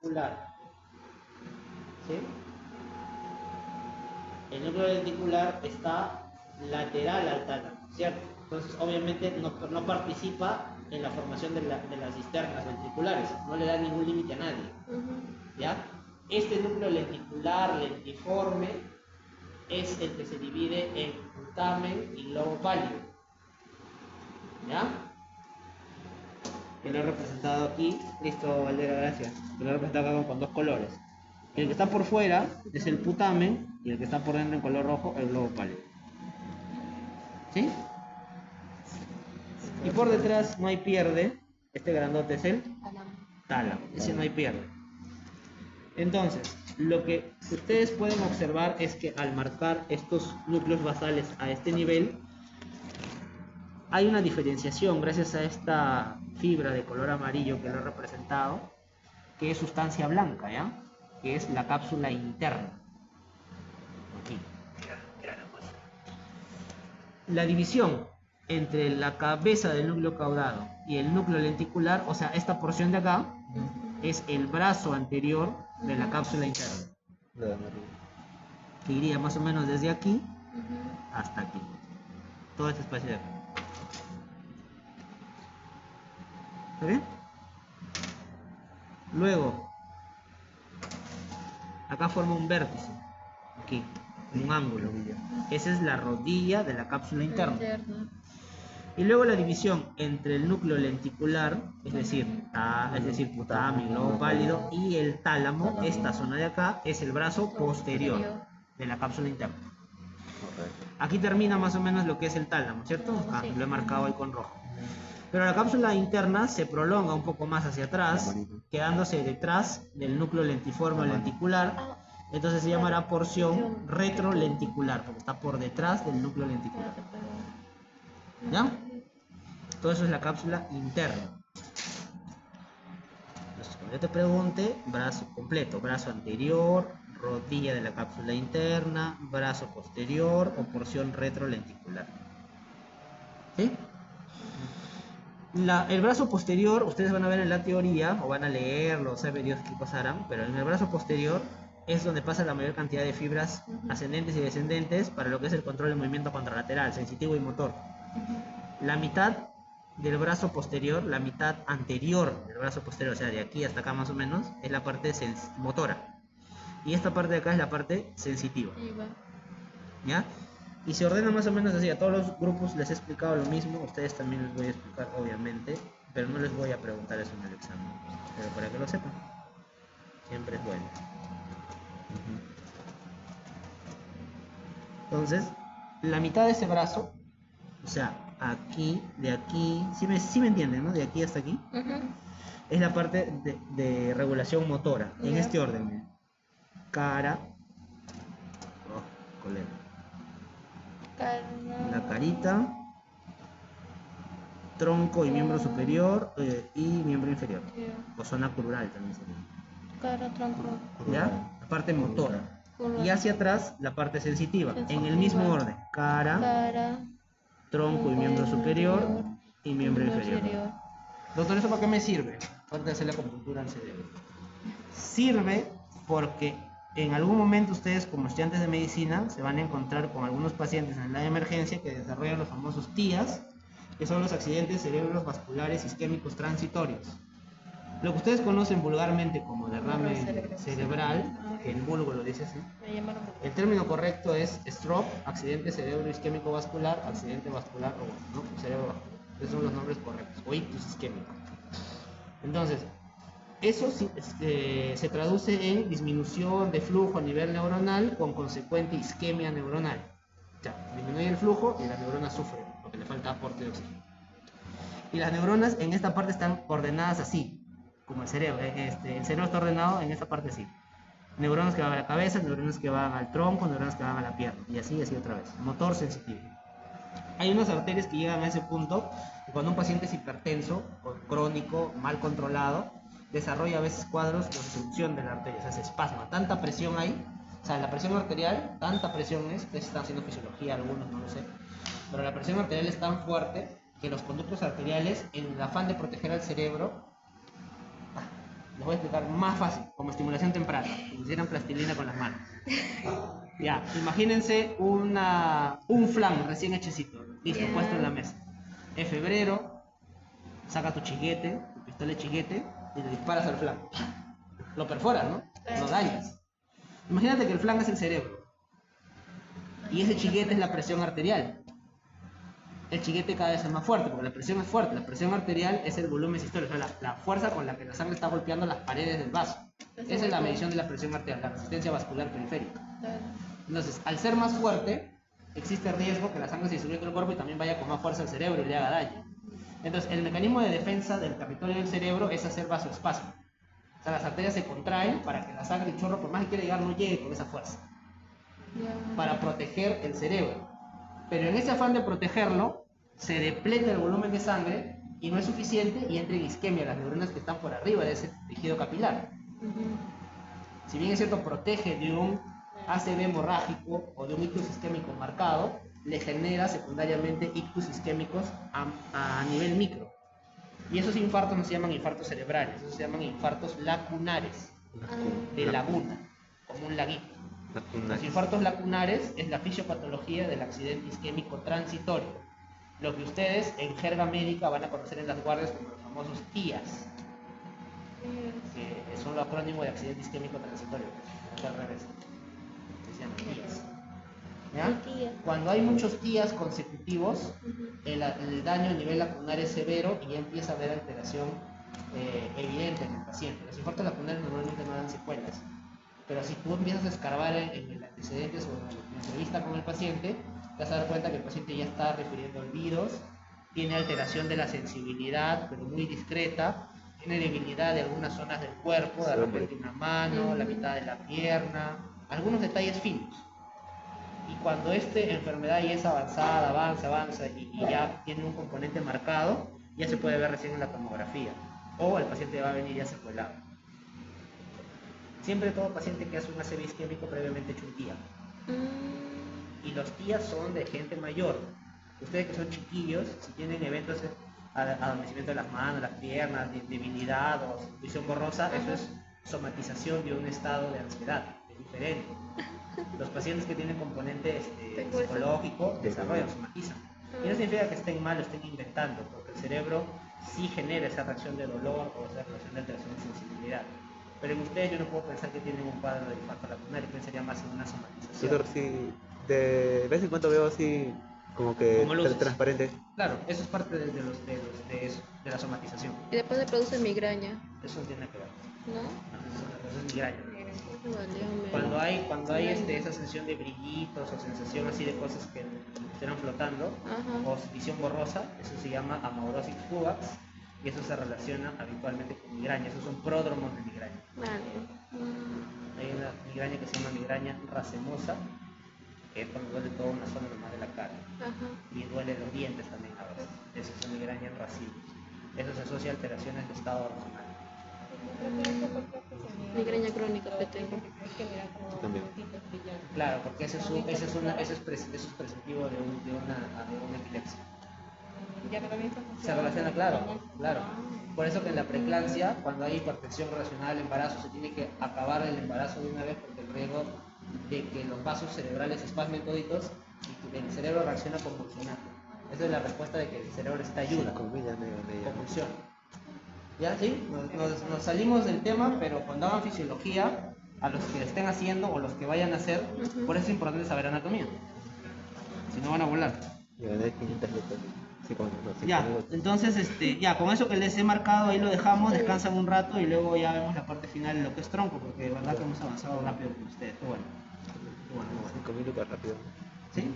lenticular, ¿sí? El núcleo lenticular está lateral al tálamo, ¿cierto? Entonces, obviamente, no participa en la formación de las cisternas ventriculares, no le da ningún límite a nadie, ¿ya? Este núcleo lenticular, lentiforme, es el que se divide en putamen y globo pálido, ¿ya? Que lo he representado aquí, listo, Valdera, gracias. Que lo he representado acá con dos colores. El que está por fuera es el putamen y el que está por dentro en color rojo, el globo pálido. ¿Sí? Y por detrás no hay pierde, este grandote es el tálamo, ese no hay pierde. Entonces, lo que ustedes pueden observar es que al marcar estos núcleos basales a este nivel, hay una diferenciación gracias a esta fibra de color amarillo que lo he representado, que es sustancia blanca, ¿ya? Que es la cápsula interna. Aquí. La división entre la cabeza del núcleo caudado y el núcleo lenticular, o sea, esta porción de acá, es el brazo anterior de la cápsula interna, que iría más o menos desde aquí hasta aquí, todo este espacio de acá. ¿Está bien? Luego, acá forma un vértice, aquí, un ángulo. Esa es la rodilla de la cápsula interna. Y luego la división entre el núcleo lenticular, es decir, putamen, globo pálido, y el tálamo, esta zona de acá, es el brazo posterior de la cápsula interna. Aquí termina más o menos lo que es el tálamo, ¿cierto? Acá lo he marcado ahí con rojo. Pero la cápsula interna se prolonga un poco más hacia atrás, quedándose detrás del núcleo lentiforme o lenticular. Entonces se llamará porción retrolenticular, porque está por detrás del núcleo lenticular. ¿Ya? Todo eso es la cápsula interna. Entonces, cuando yo te pregunte, brazo completo, brazo anterior, rodilla de la cápsula interna, brazo posterior o porción retrolenticular. ¿Sí? El brazo posterior, ustedes van a ver en la teoría, o van a leerlo, sabe Dios qué cosa harán, pero en el brazo posterior es donde pasa la mayor cantidad de fibras ascendentes y descendentes para lo que es el control del movimiento contralateral, sensitivo y motor. La mitad del brazo posterior, la mitad anterior del brazo posterior, o sea, de aquí hasta acá más o menos, es la parte motora. Y esta parte de acá es la parte sensitiva. ¿Ya? Y se ordena más o menos así. A todos los grupos les he explicado lo mismo. A ustedes también les voy a explicar, obviamente. Pero no les voy a preguntar eso en el examen. Pero para que lo sepan. Siempre es bueno. Entonces, la mitad de ese brazo, o sea, aquí, de aquí, sí me entienden, ¿no? De aquí hasta aquí. Es la parte de regulación motora. En este orden. Miren. Cara. Colega. La carita, tronco y miembro superior y miembro inferior, o zona crural también sería. Cara, tronco. ¿Ya? La parte motora. Y hacia atrás la parte sensitiva, en el mismo orden. Cara, tronco y miembro superior y miembro inferior. Doctor, ¿eso para qué me sirve? Aparte de hacer la acupuntura al cerebro. Sirve porque en algún momento ustedes como estudiantes de medicina se van a encontrar con algunos pacientes en la emergencia que desarrollan los famosos TIAs, que son los accidentes cerebrovasculares isquémicos transitorios. Lo que ustedes conocen vulgarmente como derrame cerebral, que el vulgo lo dice así, el término correcto es stroke, accidente cerebro isquémico vascular, accidente vascular o ¿no? cerebrovascular. Esos son los nombres correctos, o ictus isquémico. Entonces, eso se traduce en disminución de flujo a nivel neuronal con consecuente isquemia neuronal. O sea, disminuye el flujo y las neuronas sufren porque le falta aporte de oxígeno. Y las neuronas en esta parte están ordenadas así, como el cerebro. El cerebro está ordenado en esta parte así. Neuronas que van a la cabeza, neuronas que van al tronco, neuronas que van a la pierna. Y así otra vez. Motor sensitivo. Hay unas arterias que llegan a ese punto y cuando un paciente es hipertenso, o crónico, mal controlado, desarrolla a veces cuadros de obstrucción de la arteria, o sea, se espasma, tanta presión hay, o sea, la presión arterial, tanta presión es, ustedes están haciendo fisiología, algunos no lo sé, pero la presión arterial es tan fuerte que los conductos arteriales, en el afán de proteger al cerebro, Les voy a explicar más fácil, como estimulación temprana, como si hicieran plastilina con las manos. Ya, imagínense un flan recién hechecito, listo, puesto en la mesa. Es febrero, saca tu chiquete, tu pistola de chiquete, y le disparas al flan. Lo perforas, ¿no? Lo dañas. Imagínate que el flan es el cerebro. Y ese chiquete es la presión arterial. El chiquete cada vez es más fuerte, porque la presión es fuerte. La presión arterial es el volumen sistólico, o sea, la fuerza con la que la sangre está golpeando las paredes del vaso. Esa es la medición de la presión arterial, la resistencia vascular periférica. Entonces, al ser más fuerte, existe riesgo que la sangre se distribuya en el cuerpo y también vaya con más fuerza al cerebro y le haga daño. Entonces, el mecanismo de defensa del territorio del cerebro es hacer vasoespasmo. O sea, las arterias se contraen para que la sangre, el chorro, por más que quiera llegar, no llegue con esa fuerza. Para proteger el cerebro. Pero en ese afán de protegerlo, se depleta el volumen de sangre y no es suficiente y entra en isquemia las neuronas que están por arriba de ese tejido capilar. Si bien es cierto, protege de un ACV hemorrágico o de un ictus isquémico marcado, le genera secundariamente ictus isquémicos a nivel micro. Y esos infartos no se llaman infartos cerebrales, esos se llaman infartos lacunares, de laguna, como un laguito. Los infartos lacunares es la fisiopatología del accidente isquémico transitorio, lo que ustedes en jerga médica van a conocer en las guardias como los famosos TIAs, que son los acrónimos de accidente isquémico transitorio, es al revés, se llaman TIAs. ¿Ya? Cuando hay muchos TIAs consecutivos, el daño a nivel lacunar es severo y ya empieza a haber alteración evidente en el paciente. Los infartos lacunares normalmente no dan secuelas, pero si tú empiezas a escarbar en el antecedentes o en la entrevista con el paciente, te vas a dar cuenta que el paciente ya está refiriendo olvidos, tiene alteración de la sensibilidad, pero muy discreta, tiene debilidad de algunas zonas del cuerpo, de repente una mano, la mitad de la pierna, algunos detalles finos. Y cuando esta enfermedad ya es avanzada, avanza y ya tiene un componente marcado, ya se puede ver recién en la tomografía, o el paciente va a venir ya secuelado. Siempre todo paciente que hace un ACV isquémico previamente hecho un TIA. Y los TIA son de gente mayor. Ustedes que son chiquillos, si tienen eventos de adormecimiento de las manos, las piernas, debilidad o visión borrosa, eso es somatización de un estado de ansiedad, es diferente. Los pacientes que tienen componente psicológico desarrollan, somatizan. Y no significa que estén mal o estén inventando, porque el cerebro sí genera esa reacción de dolor o esa reacción de alteración de sensibilidad. Pero en ustedes yo no puedo pensar que tienen un cuadro de infarto lacunar, yo pensaría más en una somatización. Doctor, sí, de vez en cuando veo así como que transparente. Claro, eso es parte de la somatización. Y después se produce migraña. Eso no tiene que ver. ¿No? No, eso es migraña. Cuando hay esa sensación de brillitos o sensación así de cosas que están flotando, o visión borrosa, eso se llama amaurosis fugax, y eso se relaciona habitualmente con migraña. Esos son pródromos de migraña. Hay una migraña que se llama migraña racemosa, que es cuando duele toda una zona normal de la cara. Y duele los dientes también a veces. Eso es una migraña en racimos. Eso se asocia a alteraciones de estado hormonal. Migraña crónica que tengo. Claro, porque eso es prescriptivo de una epilepsia. Se relaciona, claro. Por eso que en la preeclampsia, cuando hay hipertensión relacionada al embarazo, se tiene que acabar el embarazo de una vez, porque el riesgo de que los vasos cerebrales se espasmen toditos y que el cerebro reacciona convulsionando. Esa es la respuesta de que el cerebro necesita ayuda. Convulsión. ¿Ya? ¿Sí? Nos salimos del tema, pero cuando hagan fisiología, a los que estén haciendo o los que vayan a hacer, por eso es importante saber anatomía. Si no van a volar. Ya, entonces, ya, con eso que les he marcado, ahí lo dejamos, descansan un rato y luego ya vemos la parte final de lo que es tronco, porque de verdad que hemos avanzado rápido con ustedes. Bueno. 5 minutos rápido. ¿Sí?